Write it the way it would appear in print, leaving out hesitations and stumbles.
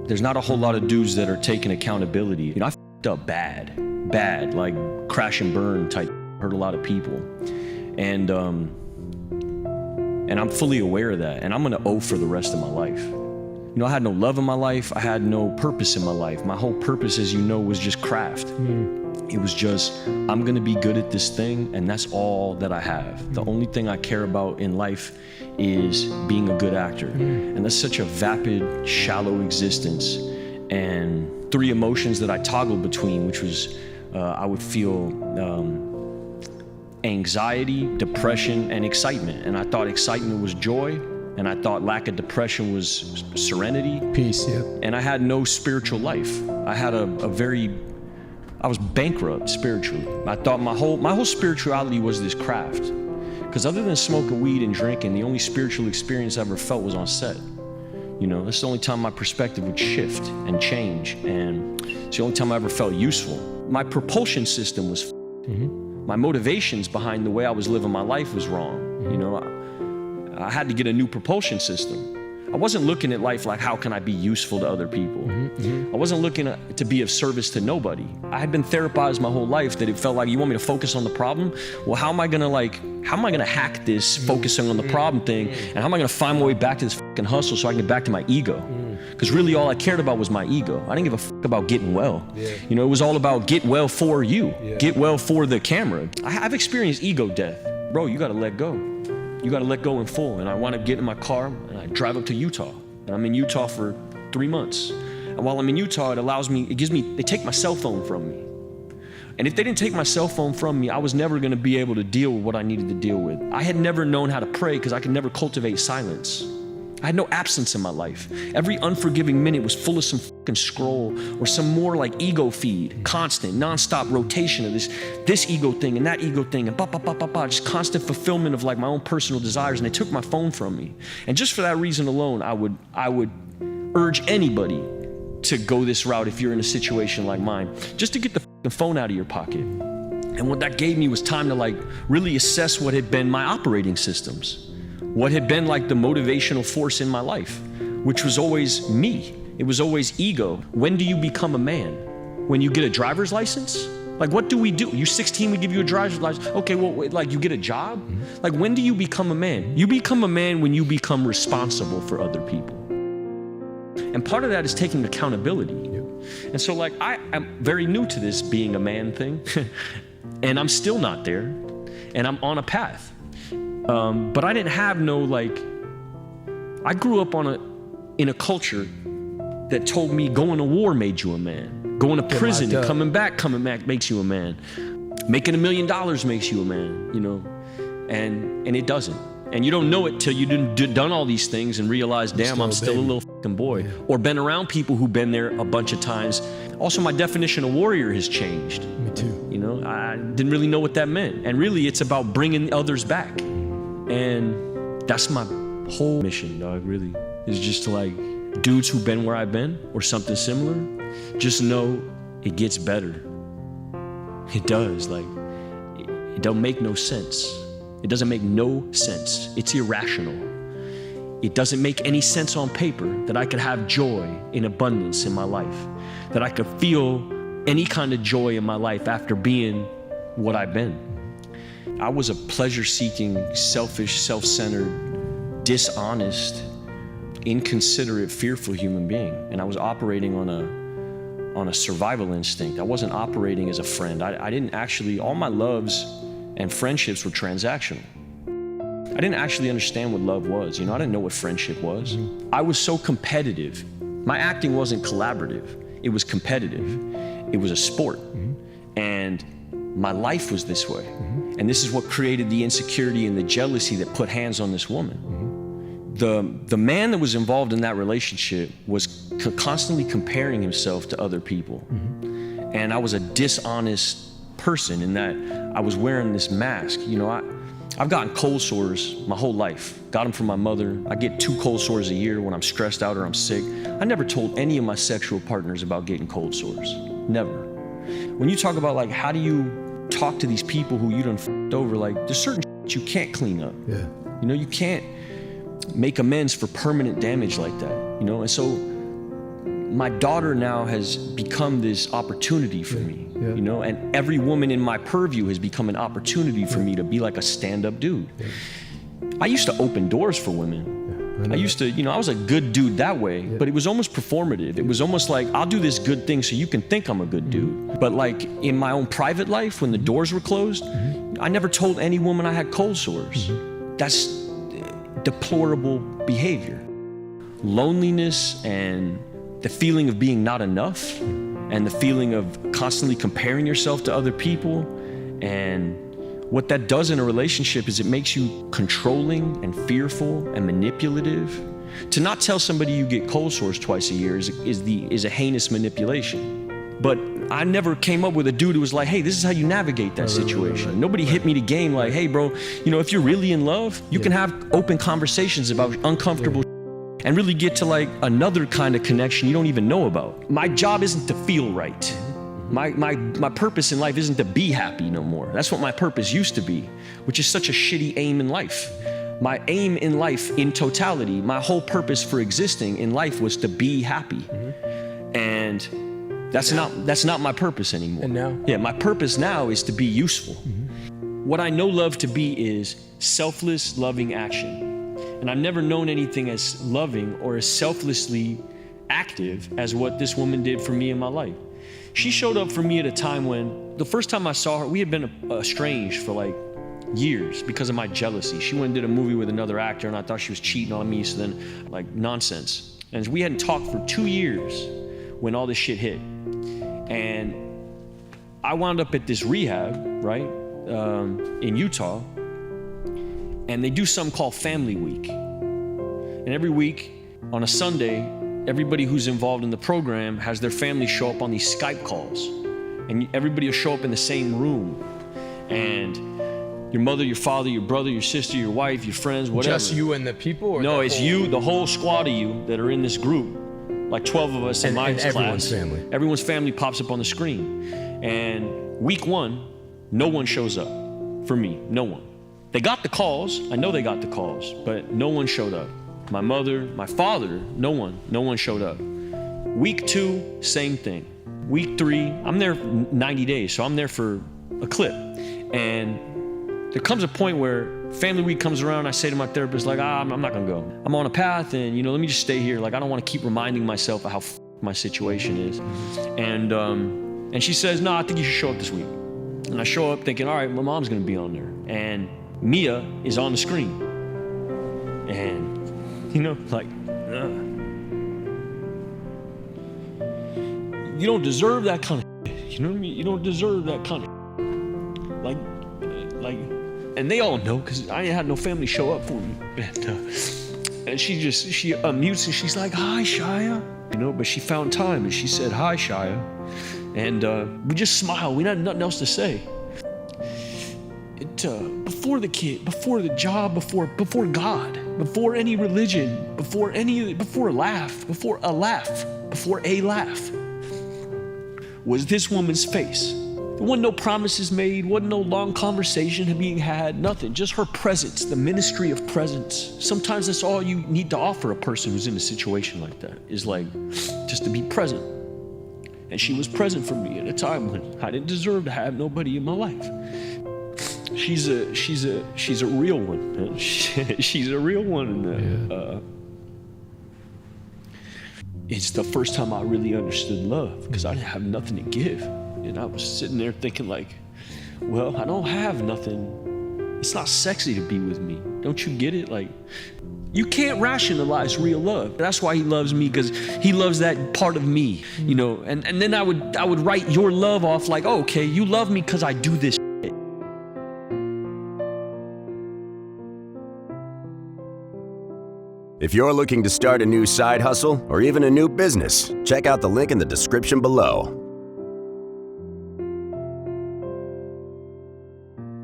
There's not a whole lot of dudes that are taking accountability. You know, I f***ed up bad, like crash and burn type, hurt a lot of people. And I'm fully aware of that, and I'm gonna owe for the rest of my life. You know, I had no love in my life, I had no purpose in my life. My whole purpose, as you know, was just craft. It was just, I'm gonna be good at this thing, and that's all that I have. The only thing I care about in life is being a good actor. And that's such a vapid, shallow existence. And 3 emotions that I toggled between, which was, I would feel anxiety, depression, and excitement. And I thought excitement was joy, and I thought lack of depression was serenity. Peace, yeah. And I had no spiritual life. I had I was bankrupt spiritually. I thought my whole spirituality was this craft. Because other than smoking weed and drinking, the only spiritual experience I ever felt was on set. You know, that's the only time my perspective would shift and change, and it's the only time I ever felt useful. My propulsion system was my motivations behind the way I was living my life was wrong. You know, I had to get a new propulsion system. I wasn't looking at life like, how can I be useful to other people? I wasn't looking to be of service to nobody. I had been therapized my whole life that it felt like, you want me to focus on the problem? Well, how am I gonna hack this focusing on the problem thing? And how am I gonna find my way back to this fucking hustle so I can get back to my ego? Because really all I cared about was my ego. I didn't give a fuck about getting well. You know, it was all about get well for you, get well for the camera. I've experienced ego death. Bro, you gotta let go. You gotta let go in full. And I wind up getting in my car and I drive up to Utah. And I'm in Utah for 3 months. And while I'm in Utah, they take my cell phone from me. And if they didn't take my cell phone from me, I was never gonna be able to deal with what I needed to deal with. I had never known how to pray because I could never cultivate silence. I had no absence in my life. Every unforgiving minute was full of some fucking scroll or some more like ego feed, constant, nonstop rotation of this ego thing and that ego thing and just constant fulfillment of like my own personal desires, and they took my phone from me. And just for that reason alone, I would urge anybody to go this route if you're in a situation like mine, just to get the fucking phone out of your pocket. And what that gave me was time to like really assess what had been my operating systems. What had been like the motivational force in my life, which was always me. It was always ego. When do you become a man? When you get a driver's license? Like, what do we do? You're 16, we give you a driver's license. Okay, well, like you get a job? Like, when do you become a man? You become a man when you become responsible for other people. And part of that is taking accountability. And so like, I'm very new to this being a man thing, and I'm still not there, and I'm on a path. But I didn't have I grew up in a culture that told me going to war made you a man. Going to prison and coming back makes you a man. Making $1 million makes you a man, you know, and it doesn't. And you don't know it till you've done all these things and realize, damn, I'm still a little fucking boy. Yeah. Or been around people who've been there a bunch of times. Also, my definition of warrior has changed. Me too. You know, I didn't really know what that meant. And really, it's about bringing others back. And that's my whole mission, dog, really, is just to like, dudes who've been where I've been or something similar, just know it gets better. It does, like, it don't make no sense. It doesn't make no sense. It's irrational. It doesn't make any sense on paper that I could have joy in abundance in my life, that I could feel any kind of joy in my life after being what I've been. I was a pleasure-seeking, selfish, self-centered, dishonest, inconsiderate, fearful human being. And I was operating on a survival instinct. I wasn't operating as a friend. I didn't actually, all my loves and friendships were transactional. I didn't actually understand what love was. You know, I didn't know what friendship was. I was so competitive. My acting wasn't collaborative. It was competitive. It was a sport. And my life was this way. And this is what created the insecurity and the jealousy that put hands on this woman. The man that was involved in that relationship was constantly comparing himself to other people. And I was a dishonest person in that I was wearing this mask. You know, I've gotten cold sores my whole life. Got them from my mother. I get 2 cold sores a year when I'm stressed out or I'm sick. I never told any of my sexual partners about getting cold sores. Never. When you talk about like, how do you talk to these people who you done f***ed over, like there's certain shit you can't clean up. Yeah. You know, you can't make amends for permanent damage like that, you know? And so my daughter now has become this opportunity for me, you know, and every woman in my purview has become an opportunity for me to be like a stand-up dude. I used to open doors for women. I used to, you know, I was a good dude that way, but it was almost performative. It was almost like, I'll do this good thing so you can think I'm a good dude. But like in my own private life, when the doors were closed, I never told any woman I had cold sores. That's deplorable behavior. Loneliness and the feeling of being not enough and the feeling of constantly comparing yourself to other people, and what that does in a relationship is it makes you controlling and fearful and manipulative. To not tell somebody you get cold sores twice a year is a heinous manipulation. But I never came up with a dude who was like, hey, this is how you navigate that situation. Nobody hit me to game like, hey bro, you know, if you're really in love, you can have open conversations about uncomfortable and really get to like another kind of connection you don't even know about. My job isn't to feel right. My purpose in life isn't to be happy no more. That's what my purpose used to be, which is such a shitty aim in life. My aim in life in totality, my whole purpose for existing in life was to be happy. And that's not my purpose anymore. And now? Yeah, my purpose now is to be useful. What I know love to be is selfless, loving action. And I've never known anything as loving or as selflessly active as what this woman did for me in my life. She showed up for me at a time when, the first time I saw her, we had been estranged for like years because of my jealousy. She went and did a movie with another actor and I thought she was cheating on me, so then like nonsense. And we hadn't talked for 2 years when all this shit hit. And I wound up at this rehab, right, in Utah, and they do something called Family Week. And every week on a Sunday, everybody who's involved in the program has their family show up on these Skype calls. And everybody will show up in the same room. And your mother, your father, your brother, your sister, your wife, your friends, whatever. Just you and the people? Or no, it's you, the whole squad of you that are in this group. Like 12 of us in my class. Everyone's family. Everyone's family pops up on the screen. And week 1, no one shows up for me, no one. They got the calls, I know they got the calls, but no one showed up. My mother, my father, no one showed up. Week 2, same thing. Week 3, I'm there 90 days, so I'm there for a clip. And there comes a point where Family Week comes around, I say to my therapist, like, I'm not gonna go. I'm on a path and, you know, let me just stay here. Like, I don't wanna keep reminding myself of how my situation is. And she says, no, I think you should show up this week. And I show up thinking, all right, my mom's gonna be on there. And Mia is on the screen. And, you know, like, you don't deserve that kind of shit. You know what I mean? You don't deserve that kind of like, and they all know because I ain't had no family show up for me. And she unmutes and she's like, hi, Shia. You know, but she found time and she said, hi, Shia. And we just smiled. We had nothing else to say. Before the kid, before the job, before God, before any religion, before a laugh, was this woman's face. There wasn't no promises made, wasn't no long conversation being had, nothing. Just her presence, the ministry of presence. Sometimes that's all you need to offer a person who's in a situation like that, is like, just to be present. And she was present for me at a time when I didn't deserve to have nobody in my life. She's a real one. She's a real one. It's the first time I really understood love because I didn't have nothing to give. And I was sitting there thinking like, well, I don't have nothing. It's not sexy to be with me. Don't you get it? Like, you can't rationalize real love. That's why he loves me, because he loves that part of me, you know. And then I would write your love off like, oh, okay, you love me because I do this. If you're looking to start a new side hustle or even a new business, check out the link in the description below.